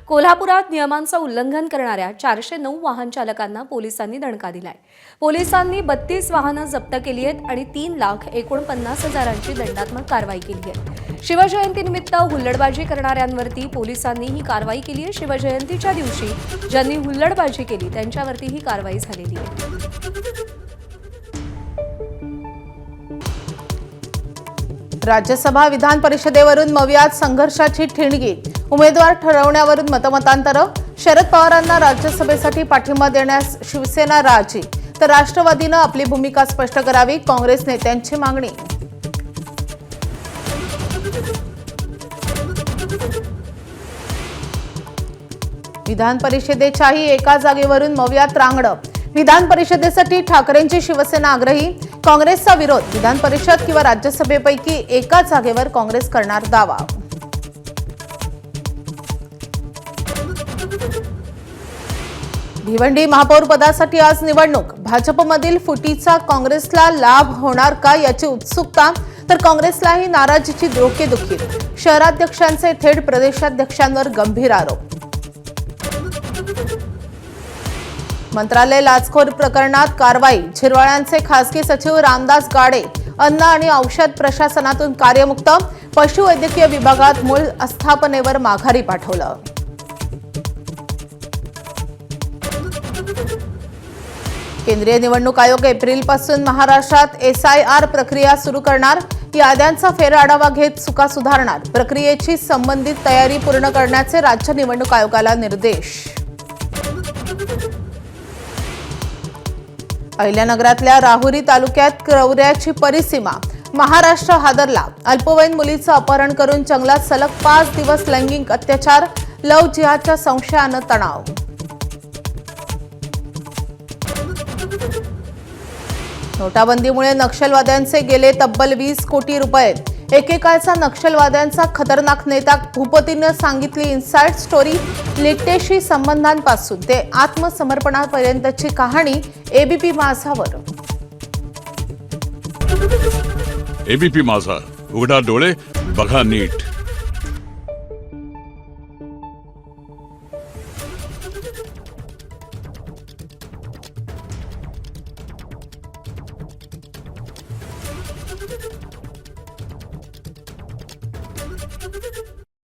कोल्हापुरात नियमांचं उल्लंघन करणाऱ्या 409 वाहन चालकांना पोलिसांनी दणका दिलाय। पोलिसांनी 32 वाहनं जप्त केली आहेत आणि 3,49,000ची दंडात्मक कारवाई केली आहे। शिवजयंतीनिमित्त हुल्लडबाजी करणाऱ्यांवरती पोलिसांनी ही कारवाई केली आहे। शिवजयंतीच्या दिवशी ज्यांनी हुल्लडबाजी केली त्यांच्यावरती ही कारवाई झालेली आहे। राज्यसभा विधान परिषदेवरून मवियात संघर्षाची ठिणगी। उमेदवार ठरवण्यावरून मतमतांतर। शरद पवारांना राज्यसभेसाठी पाठिंबा देण्यास शिवसेना राजी, तर राष्ट्रवादीनं आपली भूमिका स्पष्ट करावी, काँग्रेस नेत्यांची मागणी। विधान परिषदेच्याही एका जागेवरून मवियात रांगडं। विधान परिषदेसाठी ठाकरेंची शिवसेना आग्रही, काँग्रेसचा विरोध। विधान परिषद किंवा राज्यसभेपैकी एका जागेवर काँग्रेस करणार दावा। भिवंडी महापौर पदासाठी आज निवडणूक। भाजपमधील फुटीचा काँग्रेसला लाभ होणार का याची उत्सुकता, तर काँग्रेसलाही नाराजीची डोकेदुखी। शहराध्यक्षांचे थेट प्रदेशाध्यक्षांवर गंभीर आरोप। मंत्रालय लाचखोर प्रकरणात कारवाई। झिरवाळ्यांचे खासगी सचिव रामदास गाडे अन्न आणि औषध प्रशासनातून कार्यमुक्त। पशुवैद्यकीय विभागात मूळ आस्थापनेवर माघारी पाठवलं। केंद्रीय निवडणूक आयोग एप्रिलपासून महाराष्ट्रात SIR प्रक्रिया सुरू करणार। याद्यांचा फेरआढावा घेत चुका सुधारणार। प्रक्रियेची संबंधित तयारी पूर्ण करण्याचे राज्य निवडणूक आयोगाला निर्देश। अहिल्यानगरातल्या राहुरी तालुक्यात क्रौर्याची परिसीमा। महाराष्ट्र हादरला। अल्पवयीन मुलीचं अपहरण करून जंगलात सलग 5 दिवस लैंगिक अत्याचार। लव्ह जिहादच्या संशयानं तणाव। नोटाबंदीमुळे नक्षलवाद्यांचे गेले तब्बल 20 कोटी रुपये। एकेकाळचा नक्षलवाद्यांचा खतरनाक नेता भूपतीनं सांगितली इनसाइड स्टोरी। लिट्टेशी संबंधांपासून ते आत्मसमर्पणापर्यंतची कहाणी ABP माझावर। ABP माझा, उघडा डोळे बघा नीट।